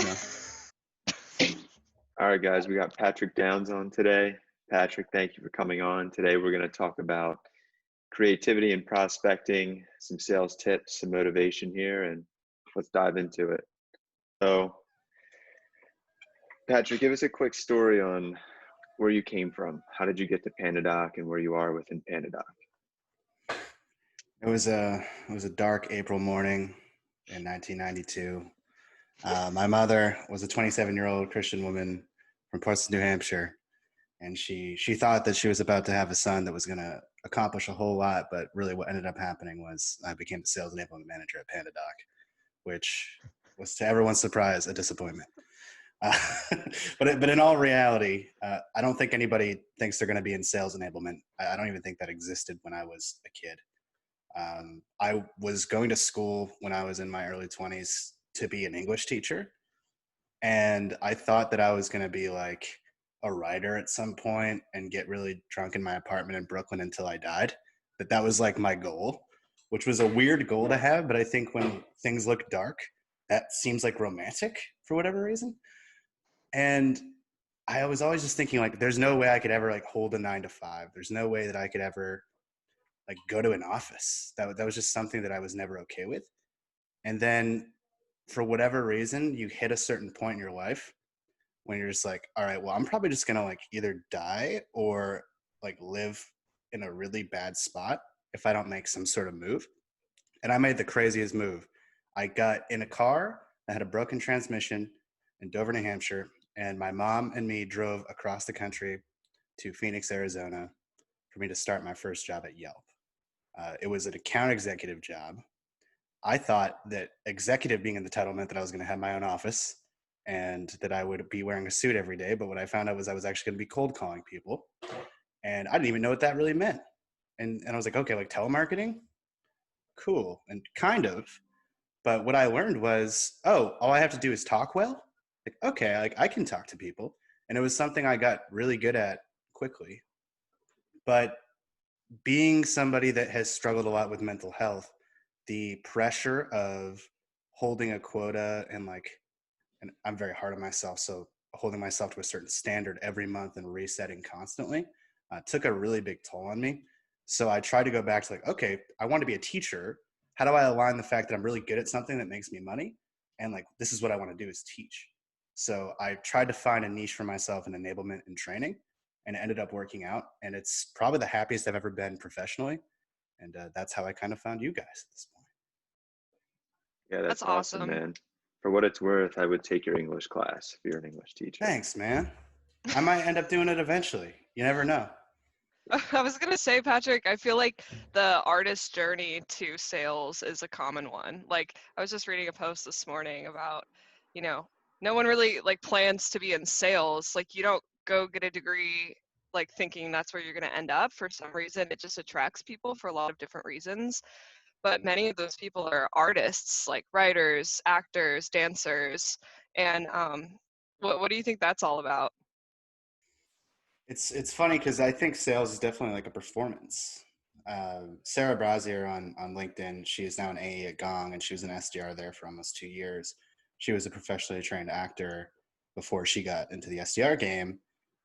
No. All right, guys, we got Patrick Downs on today. Patrick, thank you for coming on. Today, we're going to talk about creativity and prospecting, some sales tips, some motivation here, and let's dive into it. So, Patrick, give us a quick story on where you came from. How did you get to PandaDoc and where you are within PandaDoc? It was a dark April morning in 1992. My mother was a 27-year-old Christian woman from Portsmouth, New Hampshire, and she thought that she was about to have a son that was going to accomplish a whole lot. But really, what ended up happening was I became the Sales Enablement Manager at PandaDoc, which was, to everyone's surprise, a disappointment. Uh, but in all reality, I don't think anybody thinks they're going to be in sales enablement. I don't even think that existed when I was a kid. I was going to school when I was in my early 20s to be an English teacher. And I thought that I was going to be like a writer at some point and get really drunk in my apartment in Brooklyn until I died. That was like my goal, which was a weird goal to have. But I think when things look dark, that seems like romantic for whatever reason. And I was always just thinking like, there's no way I could ever like hold a 9 to 5. There's no way that I could ever like go to an office. That was just something that I was never okay with. And then for whatever reason, you hit a certain point in your life when you're just like, all right, well, I'm probably just gonna like either die or like live in a really bad spot if I don't make some sort of move. And I made the craziest move. I got in a car that had a broken transmission in Dover, New Hampshire, and my mom and me drove across the country to Phoenix, Arizona for me to start my first job at Yelp. It was an account executive job. I thought that executive being in the title meant that I was going to have my own office and that I would be wearing a suit every day. But what I found out was I was actually going to be cold calling people. And I didn't even know what that really meant. And I was like, okay, like telemarketing? Cool. And kind of. But what I learned was, oh, all I have to do is talk well. Like, okay, like I can talk to people. And it was something I got really good at quickly. But being somebody that has struggled a lot with mental health, the pressure of holding a quota and I'm very hard on myself, so holding myself to a certain standard every month and resetting constantly took a really big toll on me. So I tried to go back to like, okay, I want to be a teacher. How do I align the fact that I'm really good at something that makes me money? And like, this is what I want to do is teach. So I tried to find a niche for myself in enablement and training, and it ended up working out. And it's probably the happiest I've ever been professionally. And that's how I kind of found you guys at this point. Yeah, That's that's awesome, awesome. man. For what it's worth, I would take your English class if you're an English teacher. Thanks, man. I might end up doing it eventually. You never know. I was gonna say, Patrick, I feel like the artist journey to sales is a common one. Like, I was just reading a post this morning about, you know, no one really like plans to be in sales. Like, you don't go get a degree like thinking that's where you're gonna end up. For some reason, it just attracts people for a lot of different reasons. But many of those people are artists, like writers, actors, dancers, and what do you think that's all about? It's funny because I think sales is definitely like a performance. Sarah Brazier on LinkedIn, she is now an AE at Gong, and she was an SDR there for almost 2 years. She was a professionally trained actor before she got into the SDR game,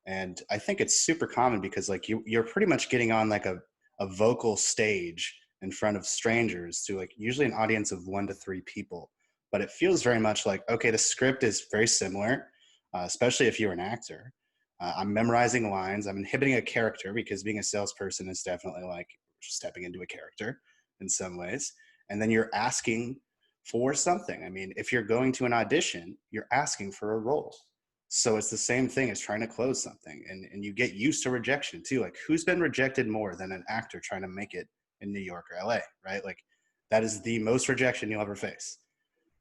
and I think it's super common because like you're pretty much getting on like a vocal stage in front of strangers to like usually an audience of 1 to 3 people, but it feels very much like okay, the script is very similar, especially if you're an actor. I'm memorizing lines. I'm inhibiting a character because being a salesperson is definitely like stepping into a character in some ways. And then you're asking for something. I mean, if you're going to an audition, you're asking for a role. So it's the same thing as trying to close something. And you get used to rejection too. Like, who's been rejected more than an actor trying to make it in New York or LA, right? Like, that is the most rejection you'll ever face.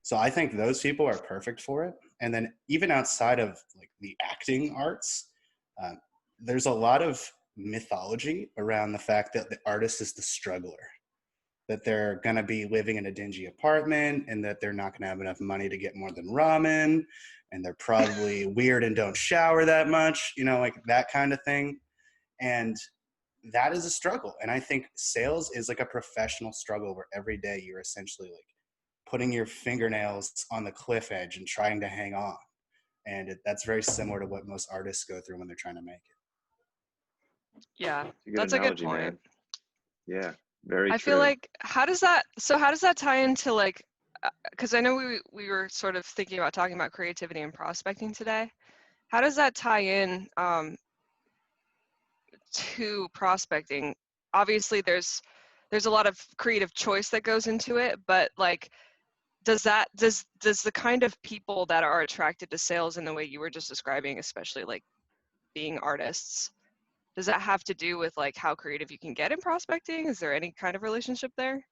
So I think those people are perfect for it. And then even outside of like the acting arts, uh, there's a lot of mythology around the fact that the artist is the struggler, that they're going to be living in a dingy apartment and that they're not going to have enough money to get more than ramen. And they're probably weird and don't shower that much, like that kind of thing. And that is a struggle. And I think sales is like a professional struggle where every day you're essentially like putting your fingernails on the cliff edge and trying to hang on. And that's very similar to what most artists go through when they're trying to make it. Yeah, It's a good that's a good analogy, point. man. Yeah, very I feel true. like how does that tie into like, because I know we were sort of thinking about talking about creativity and prospecting today. How does that tie in to prospecting? Obviously, there's a lot of creative choice that goes into it, but like, does the kind of people that are attracted to sales in the way you were just describing, especially like being artists, does that have to do with like how creative you can get in prospecting? Is there any kind of relationship there?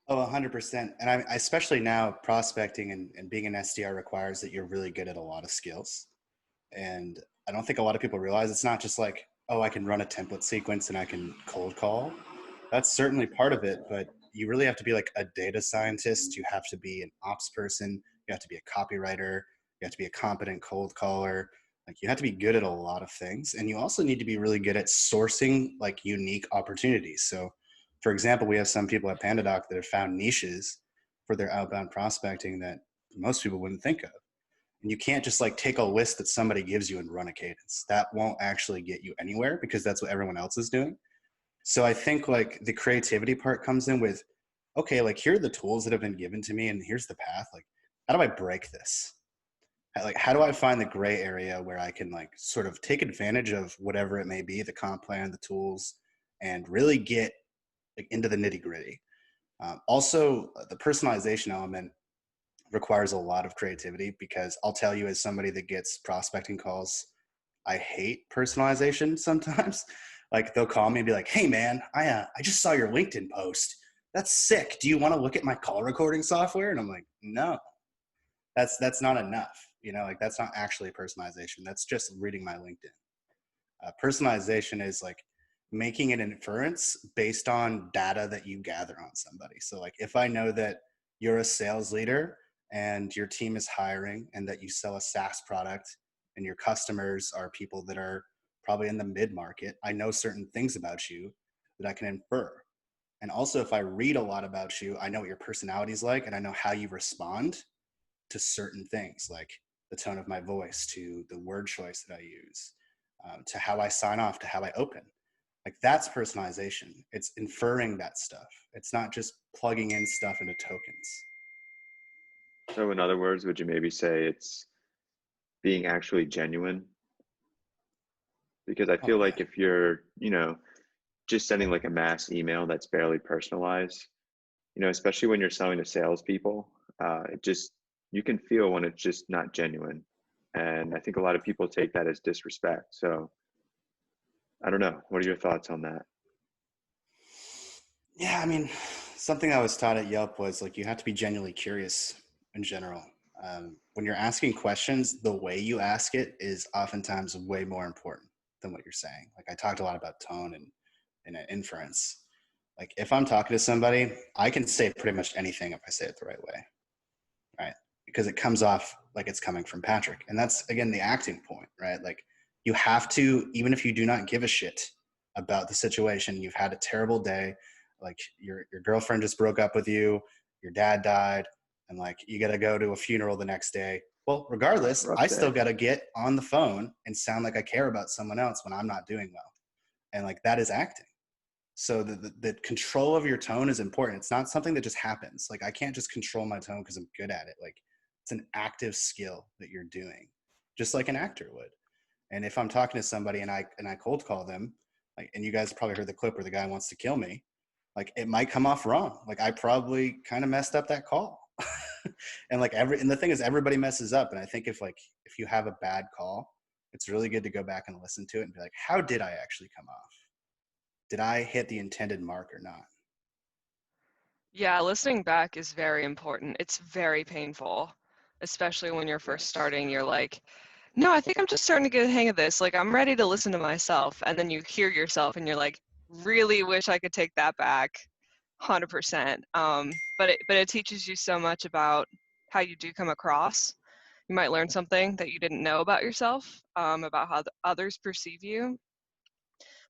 Oh, 100%. And I especially now, prospecting and being an SDR requires that you're really good at a lot of skills. And I don't think a lot of people realize it's not just like, oh, I can run a template sequence and I can cold call. That's certainly part of it, but you really have to be like a data scientist. You have to be an ops person. You have to be a copywriter. You have to be a competent cold caller. Like, you have to be good at a lot of things. And you also need to be really good at sourcing like unique opportunities. So for example, we have some people at PandaDoc that have found niches for their outbound prospecting that most people wouldn't think of. And you can't just like take a list that somebody gives you and run a cadence. That won't actually get you anywhere because that's what everyone else is doing. So I think like the creativity part comes in with, okay, like here are the tools that have been given to me and here's the path. Like, how do I break this? Like, how do I find the gray area where I can like sort of take advantage of whatever it may be, the comp plan, the tools, and really get like into the nitty gritty. Also, the personalization element requires a lot of creativity because I'll tell you, as somebody that gets prospecting calls, I hate personalization sometimes. Like, they'll call me and be like, "Hey man, I just saw your LinkedIn post. That's sick. Do you want to look at my call recording software?" And I'm like, "No, that's not enough. You know, like that's not actually personalization. That's just reading my LinkedIn." Personalization is like making an inference based on data that you gather on somebody. So like, if I know that you're a sales leader and your team is hiring and that you sell a SaaS product and your customers are people that are probably in the mid-market, I know certain things about you that I can infer. And also, if I read a lot about you, I know what your personality is like and I know how you respond to certain things, like the tone of my voice, to the word choice that I use, to how I sign off, to how I open. Like, that's personalization. It's inferring that stuff. It's not just plugging in stuff into tokens. So in other words, would you maybe say it's being actually genuine? Because I Oh feel yeah. like if you're, just sending like a mass email that's barely personalized, especially when you're selling to salespeople, it just, you can feel when it's just not genuine. And I think a lot of people take that as disrespect. So I don't know. What are your thoughts on that? Yeah, I mean, something I was taught at Yelp was like, you have to be genuinely curious in general. When you're asking questions, the way you ask it is oftentimes way more important than what you're saying. Like, I talked a lot about tone and inference. Like, if I'm talking to somebody, I can say pretty much anything if I say it the right way, right? Because it comes off like it's coming from Patrick. And that's, again, the acting point, right? Like, you have to, even if you do not give a shit about the situation, you've had a terrible day, like your girlfriend just broke up with you, your dad died, and like you got to go to a funeral the next day. Well, regardless, Rough I still day. got to get on the phone and sound like I care about someone else when I'm not doing well. And like, that is acting. So the control of your tone is important. It's not something that just happens. Like, I can't just control my tone because I'm good at it. Like, it's an active skill that you're doing, just like an actor would. And if I'm talking to somebody and I cold call them, like, and you guys probably heard the clip where the guy wants to kill me, like, it might come off wrong. Like, I probably kind of messed up that call. And like, and the thing is, everybody messes up. And I think if you have a bad call, it's really good to go back and listen to it and be like, how did I actually come off? Did I hit the intended mark or not? Yeah, listening back is very important. It's very painful, especially when you're first Yes. starting. You're like, no, I think I'm just starting to get the hang of this. Like, I'm ready to listen to myself. And then you hear yourself and you're like, really wish I could take that back 100%. But it teaches you so much about how you do come across. You might learn something that you didn't know about yourself, about how others perceive you.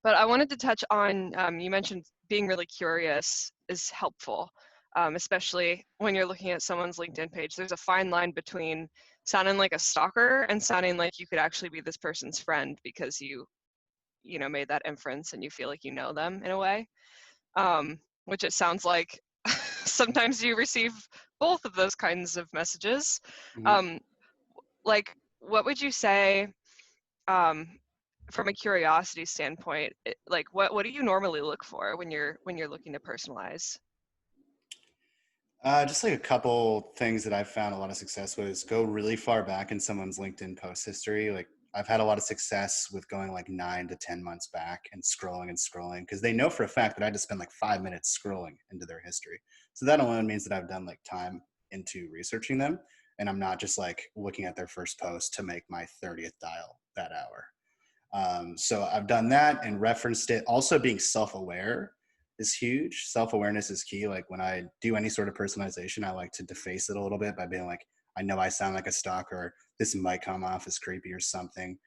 But I wanted to touch on, you mentioned being really curious is helpful. especially when you're looking at someone's LinkedIn page. There's a fine line between sounding like a stalker and sounding like you could actually be this person's friend because you know, made that inference and you feel like you know them in a way, which it sounds like sometimes you receive both of those kinds of messages. Mhm. Like, what would you say, from a curiosity standpoint, like what do you normally look for when you're looking to personalize? Just like a couple things that I've found a lot of success with is go really far back in someone's LinkedIn post history. Like I've had a lot of success with going like 9 to 10 months back and scrolling because they know for a fact that I just spend like 5 minutes scrolling into their history. So that alone means that I've done like time into researching them, and I'm not just like looking at their first post to make my 30th dial that hour. So I've done that and referenced it. Also, being self-aware is huge. Self-awareness is key. Like when I do any sort of personalization, I like to deface it a little bit by being like, I know I sound like a stalker. This might come off as creepy or something.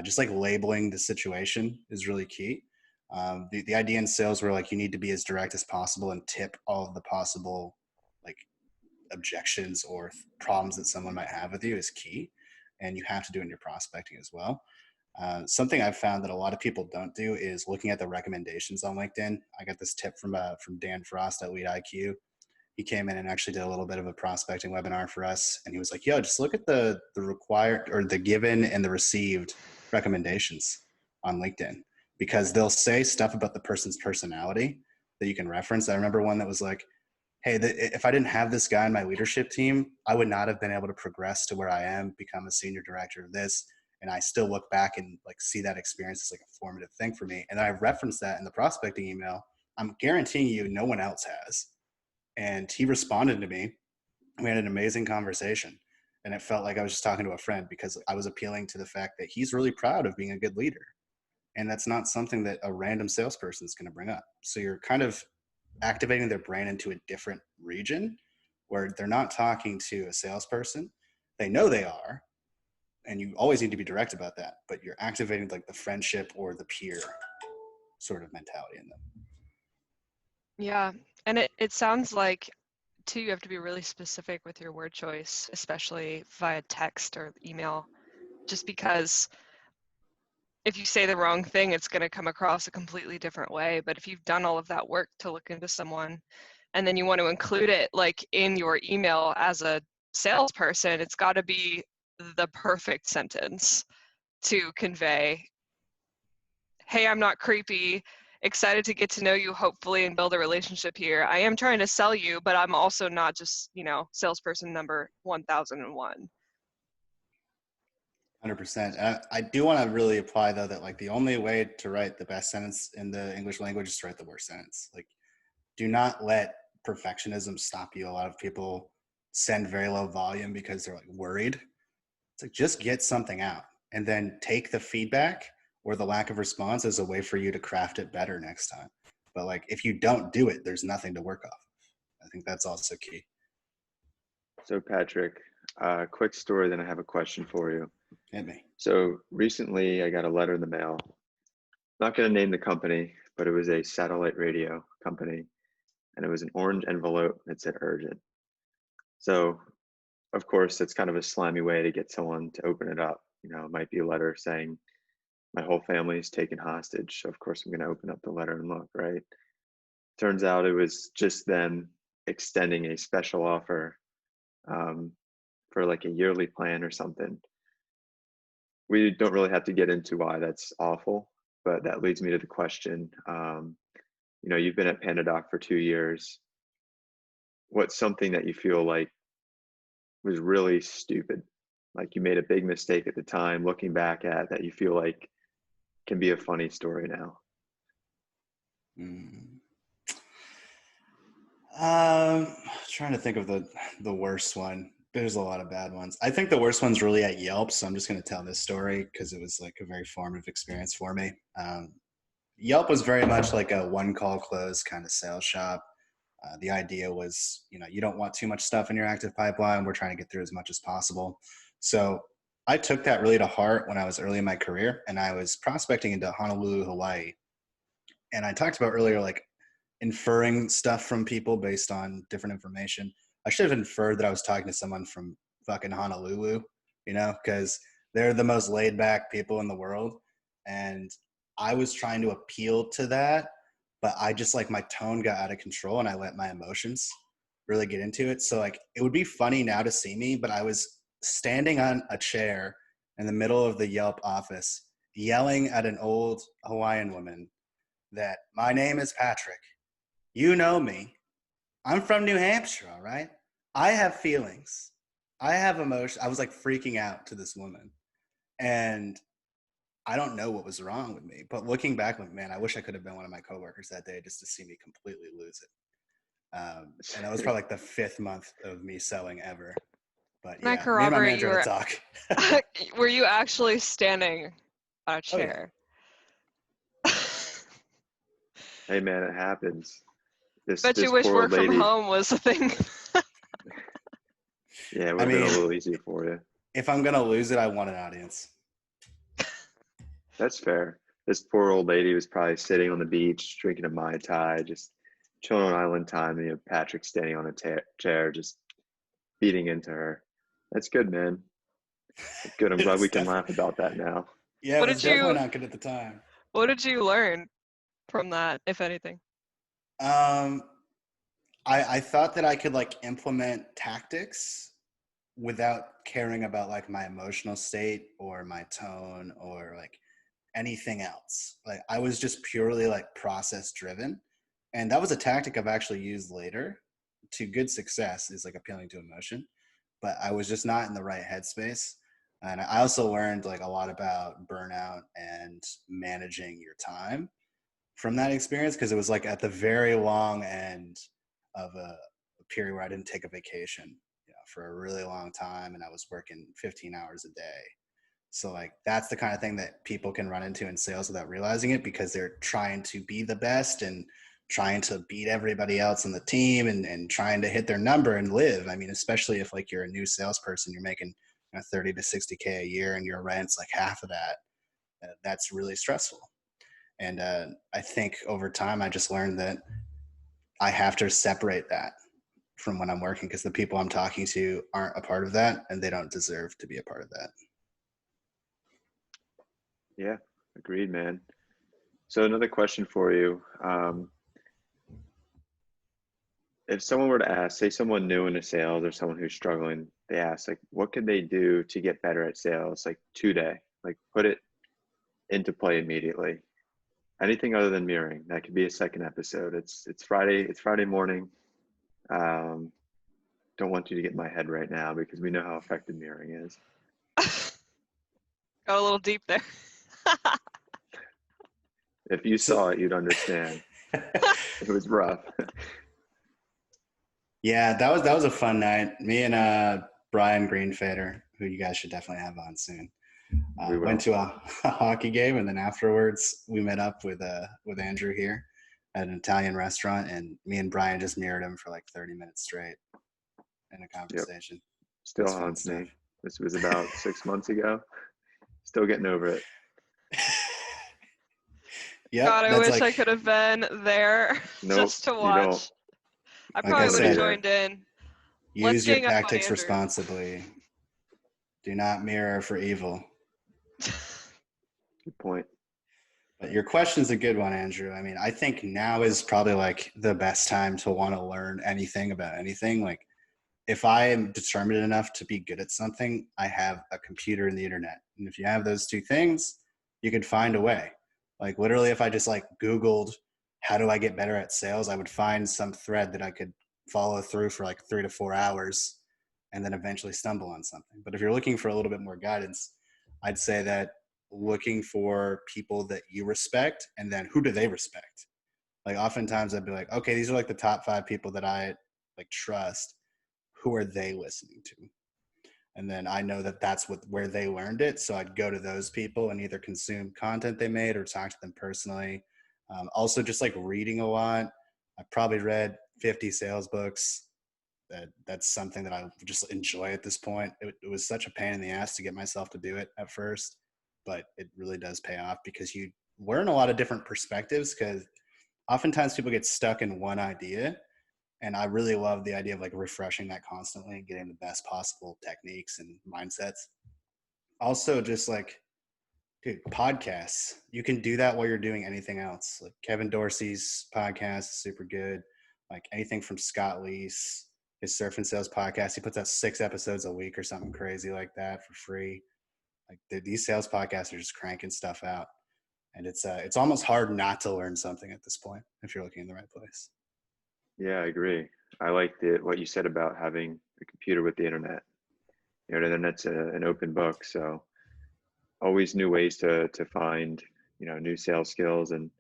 Just like labeling the situation is really key. The idea in sales where like you need to be as direct as possible and tip all of the possible like objections or problems that someone might have with you is key. And you have to do it in your prospecting as well. Something I've found that a lot of people don't do is looking at the recommendations on LinkedIn. I got this tip from Dan Frost at Lead IQ. He came in and actually did a little bit of a prospecting webinar for us, and he was like, "Yo, just look at the required or the given and the received recommendations on LinkedIn because they'll say stuff about the person's personality that you can reference." I remember one that was like, "Hey, if I didn't have this guy in my leadership team, I would not have been able to progress to where I am, become a senior director of this." And I still look back and like see that experience as like a formative thing for me. And then I referenced that in the prospecting email. I'm guaranteeing you no one else has. And he responded to me. We had an amazing conversation. And it felt like I was just talking to a friend because I was appealing to the fact that he's really proud of being a good leader. And that's not something that a random salesperson is going to bring up. So you're kind of activating their brain into a different region where they're not talking to a salesperson. They know they are, and you always need to be direct about that, but you're activating like the friendship or the peer sort of mentality in them. Yeah, and it sounds like too you have to be really specific with your word choice, especially via text or email, just because if you say the wrong thing, it's going to come across a completely different way. But if you've done all of that work to look into someone and then you want to include it like in your email as a salesperson, it's got to be the perfect sentence to convey, hey, I'm not creepy, excited to get to know you hopefully and build a relationship here. I am trying to sell you, but I'm also not just, you know, salesperson number 1001. 100%. I do want to really apply though that like the only way to write the best sentence in the English language is to write the worst sentence. Like do not let perfectionism stop you. A lot of people send very low volume because they're like worried. It's like just get something out and then take the feedback or the lack of response as a way for you to craft it better next time. But like if you don't do it, there's nothing to work off. I think that's also key. So Patrick, quick story, then I have a question for you. Hit me. So recently I got a letter in the mail. Not going to name the company, but it was a satellite radio company, and it was an orange envelope that said urgent. So of course, that's kind of a slimy way to get someone to open it up. You know, it might be a letter saying, my whole family is taken hostage. So of course, I'm going to open up the letter and look, right? Turns out it was just them extending a special offer for like a yearly plan or something. We don't really have to get into why that's awful, but that leads me to the question. You know, you've been at PandaDoc for 2 years. What's something that you feel like was really stupid? Like you made a big mistake at the time, looking back at that you feel like can be a funny story now? Mm. Trying to think of the worst one. There's a lot of bad ones. I think the worst one's really at Yelp, so I'm just going to tell this story because it was like a very formative experience for me. Yelp was very much like a one call close kind of sales shop. The idea was, you know, you don't want too much stuff in your active pipeline. We're trying to get through as much as possible. So I took that really to heart when I was early in my career and I was prospecting into Honolulu, Hawaii. And I talked about earlier, like inferring stuff from people based on different information. I should have inferred that I was talking to someone from fucking Honolulu, because they're the most laid back people in the world. And I was trying to appeal to that, but I just like my tone got out of control and I let my emotions really get into it. So like it would be funny now to see me, but I was standing on a chair in the middle of the Yelp office yelling at an old Hawaiian woman that my name is Patrick. You know me. I'm from New Hampshire, all right? I have feelings. I have emotion. I was like freaking out to this woman. And I don't know what was wrong with me. But looking back, like, man, I wish I could have been one of my coworkers that day just to see me completely lose it. And that was probably like the 5th month of me selling ever. But Can I yeah, me and my corroborate manager you had were a talk. were you actually standing on a Oh, yeah. chair? Hey man, it happens. Bet you This wish poor old work from lady. home was a thing. Yeah, it would I have been a mean, little easier for you. if I'm going to lose it, I want an audience. That's fair. This poor old lady was probably sitting on the beach, drinking a Mai Tai, just chilling on island time, and you have Patrick standing on a chair, just beating into her. That's good, man. That's good. I'm glad we can laugh about that now. Yeah, What it was did definitely you not good at the time. What did you learn from that, if anything? Um, I thought that I could like implement tactics without caring about like my emotional state or my tone or like anything else. Like I was just purely like process driven. And that was a tactic I've actually used later to good success, is like appealing to emotion. But I was just not in the right headspace. And I also learned like a lot about burnout and managing your time from that experience, because it was like at the very long end of a period where I didn't take a vacation, for a really long time, and I was working 15 hours a day. So like that's the kind of thing that people can run into in sales without realizing it, because they're trying to be the best and trying to beat everybody else in the team and trying to hit their number and live. I mean, especially if like you're a new salesperson, you're making 30 to 60K a year and your rent's like half of that. That's really stressful. And I think over time, I just learned that I have to separate that from when I'm working, because the people I'm talking to aren't a part of that and they don't deserve to be a part of that. Yeah, agreed, man. So another question for you. If someone were to ask, say someone new into sales or someone who's struggling, they ask like, what can they do to get better at sales? Like today, like put it into play immediately. Anything other than mirroring. That could be a second episode. It's Friday. It's Friday morning. Don't want you to get in my head right now because we know how effective mirroring is. Got a little deep there. If you saw it, you'd understand. It was rough. Yeah, that was a fun night. Me and Brian Greenfader, who you guys should definitely have on soon, We will. went to a hockey game, and then afterwards we met up with Andrew here at an Italian restaurant, and me and Brian just mirrored him for like 30 minutes straight in a conversation. Still haunts me. This was about 6 months ago. Still getting over it. Yep, God, I wish I could have been there just to you don't. watch. I Like probably I would have said, joined in. Let's use your gang up on tactics Andrew. responsibly. Do not mirror for evil. Good point. But your question's a good one, Andrew. I mean, I think now is probably like the best time to want to learn anything about anything. Like if I am determined enough to be good at something, I have a computer and the internet. And if you have those two things, you could find a way. Like literally, if I just like Googled, how do I get better at sales? I would find some thread that I could follow through for like 3 to 4 hours and then eventually stumble on something. But if you're looking for a little bit more guidance, I'd say that looking for people that you respect, and then who do they respect? Like oftentimes I'd be like, okay, these are like the top 5 people that I like trust. Who are they listening to? And then I know that that's where they learned it. So I'd go to those people and either consume content they made or talk to them personally. Also just like reading a lot. I probably read 50 sales books. That's something that I just enjoy at this point. It was such a pain in the ass to get myself to do it at first, but it really does pay off because you learn a lot of different perspectives, because oftentimes people get stuck in one idea. And I really love the idea of like refreshing that constantly and getting the best possible techniques and mindsets. Also, just like, dude, podcasts. You can do that while you're doing anything else. Like Kevin Dorsey's podcast is super good. Like anything from Scott Leese, his Surf and Sales podcast. He puts out 6 episodes a week or something crazy like that for free. Like these sales podcasts are just cranking stuff out. And it's almost hard not to learn something at this point if you're looking in the right place. Yeah, I agree. I like what you said about having a computer with the internet. You know, the internet's an open book, so always new ways to find, you know, new sales skills. And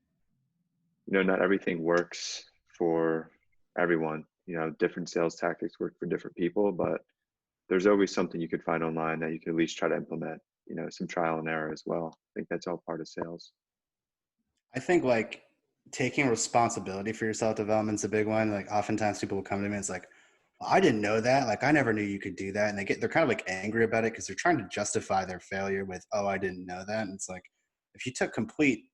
you know, not everything works for everyone. You know, different sales tactics work for different people, but there's always something you could find online that you can at least try to implement. You know, some trial and error as well. I think that's all part of sales. I think like taking responsibility for your self development is a big one. Like oftentimes people will come to me and it's like, well, I didn't know that. Like I never knew you could do that. And they're kind of like angry about it because they're trying to justify their failure with, oh, I didn't know that. And it's like, if you took complete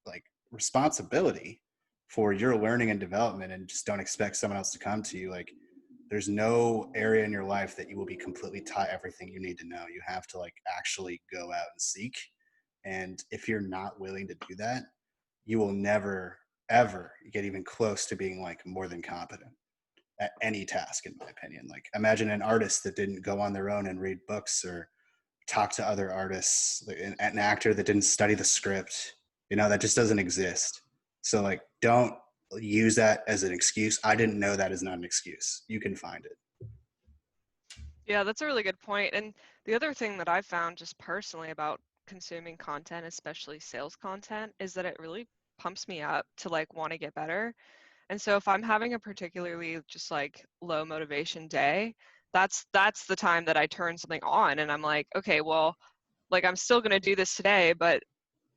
like responsibility for your learning and development and just don't expect someone else to come to you, like there's no area in your life that you will be completely taught everything you need to know. You have to like actually go out and seek. And if you're not willing to do that, you will never ever get even close to being like more than competent at any task, in my opinion. Like imagine an artist that didn't go on their own and read books or talk to other artists, an actor that didn't study the script. You know, that just doesn't exist. So like don't use that as an excuse. I didn't know that is not an excuse. You can find it. Yeah, that's a really good point. And the other thing that I've found just personally about consuming content, especially sales content, is that it really pumps me up to like want to get better. And so if I'm having a particularly just like low motivation day, that's the time that I turn something on and I'm like, okay, well, like I'm still going to do this today, but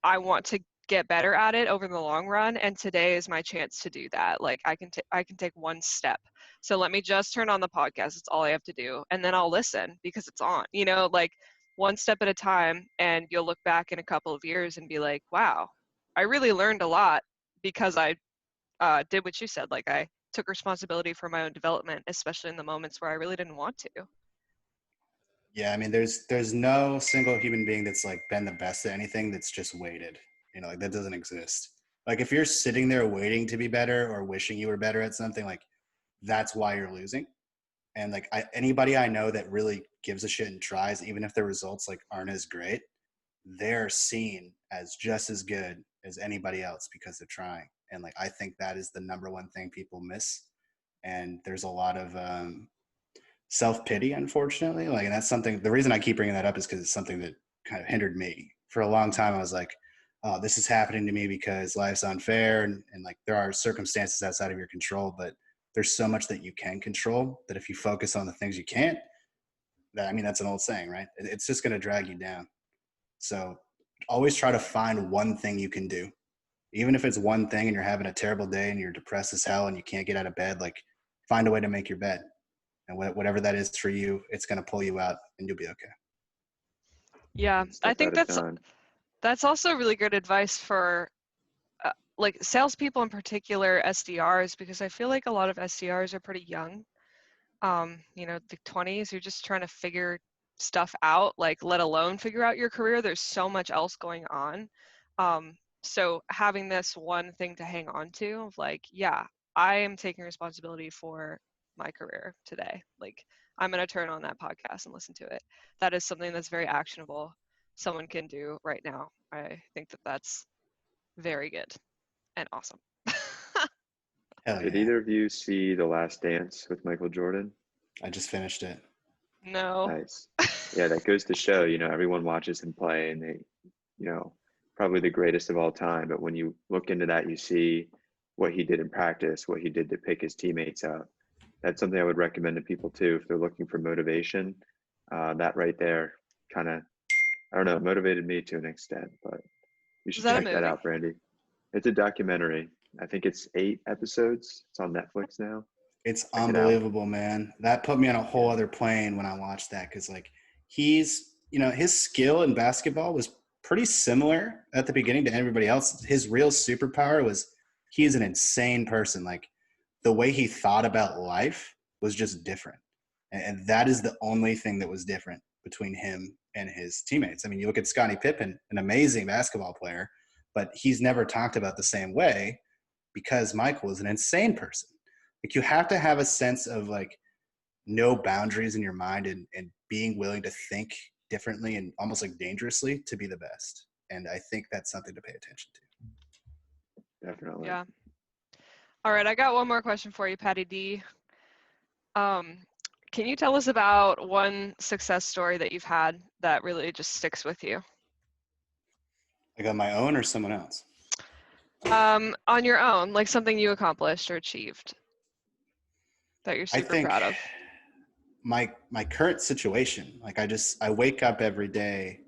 I want to get better at it over the long run, and today is my chance to do that. Like I can take one step. So let me just turn on the podcast. It's all I have to do, and then I'll listen because it's on. You know, like one step at a time, and you'll look back in a couple of years and be like, wow, I really learned a lot because I did what you said. Like I took responsibility for my own development, especially in the moments where I really didn't want to. Yeah, I mean, there's no single human being that's like been the best at anything that's just waited. You know, like that doesn't exist. Like if you're sitting there waiting to be better or wishing you were better at something, like that's why you're losing. And like anybody I know that really gives a shit and tries, even if their results like aren't as great, they're seen as just as good as anybody else because they're trying. And like I think that is the number one thing people miss. And there's a lot of self-pity, unfortunately. Like, and that's something, the reason I keep bringing that up is because it's something that kind of hindered me for a long time. I was like, oh, this is happening to me because life's unfair. And like, there are circumstances outside of your control, but there's so much that you can control that if you focus on the things you can't, that, I mean, that's an old saying, right? It's just going to drag you down. So always try to find one thing you can do. Even if it's one thing and you're having a terrible day and you're depressed as hell and you can't get out of bed, like find a way to make your bed. And whatever that is for you, it's going to pull you out and you'll be okay. Yeah, One I step think at a time. that's also really good advice for like salespeople in particular, SDRs, because I feel like a lot of SDRs are pretty young. You know, the 20s, you're just trying to figure stuff out, like let alone figure out your career. There's so much else going on. So having this one thing to hang on to of like, yeah, I am taking responsibility for my career today. Like I'm going to turn on that podcast and listen to it. That is something that's very actionable. Someone can do right now. I think that that's very good and awesome. Hell Did yeah. either of you see The Last Dance with Michael Jordan? I just finished it. No. Nice. Yeah, that goes to show, you know, everyone watches him play and they, you know, probably the greatest of all time. But when you look into that, you see what he did in practice, what he did to pick his teammates up. That's something I would recommend to people too if they're looking for motivation. That right there kind of, I don't know, it motivated me to an extent, but you Is should that a check that movie? out, Brandy. It's a documentary. I think it's 8 episodes. It's on Netflix now. It's Check it out. unbelievable, man. That put me on a whole Yeah. other plane when I watched that because, like, he's, you know, his skill in basketball was pretty similar at the beginning to everybody else. His real superpower was he is an insane person. Like the way he thought about life was just different. And that is the only thing that was different between him and his teammates. I mean, you look at Scottie Pippen, an amazing basketball player, but he's never talked about the same way because Michael is an insane person. Like you have to have a sense of like no boundaries in your mind and being willing to think differently and almost like dangerously to be the best. And I think that's something to pay attention to. Definitely. Yeah. All right, I got one more question for you, Patty D. Can you tell us about one success story that you've had that really just sticks with you? Like on my own or someone else? On your own, like something you accomplished or achieved that you're super proud of. My current situation, like I wake up every day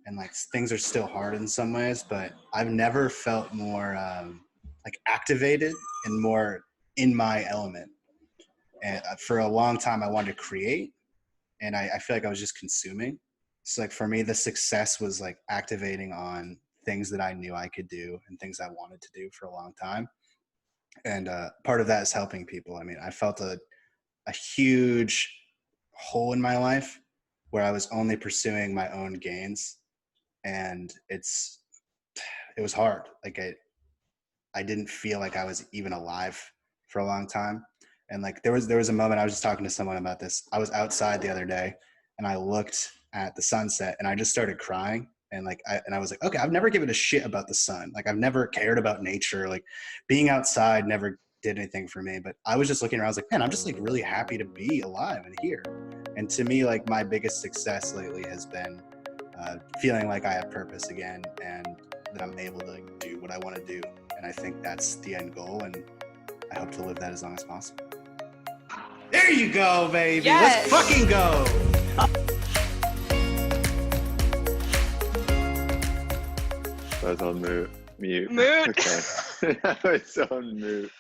and like things are still hard in some ways, but I've never felt more like activated and more in my element. And for a long time I wanted to create, and I feel like I was just consuming. So like for me, the success was like activating on things that I knew I could do and things I wanted to do for a long time. And part of that is helping people. I mean, I felt a huge hole in my life where I was only pursuing my own gains, and it was hard. Like I didn't feel like I was even alive for a long time. And like there was a moment, I was just talking to someone about this. I was outside the other day and I looked at the sunset and I just started crying. And I was like, okay, I've never given a shit about the sun. Like I've never cared about nature. Like being outside never did anything for me. But I was just looking around, I was like, man, I'm just like really happy to be alive and here. And to me, like my biggest success lately has been feeling like I have purpose again and that I'm able to like, do what I want to do. And I think that's the end goal. And I hope to live that as long as possible. There you go, baby. Yes. Let's fucking go. I was on mute. Mute. Okay. I was on mute.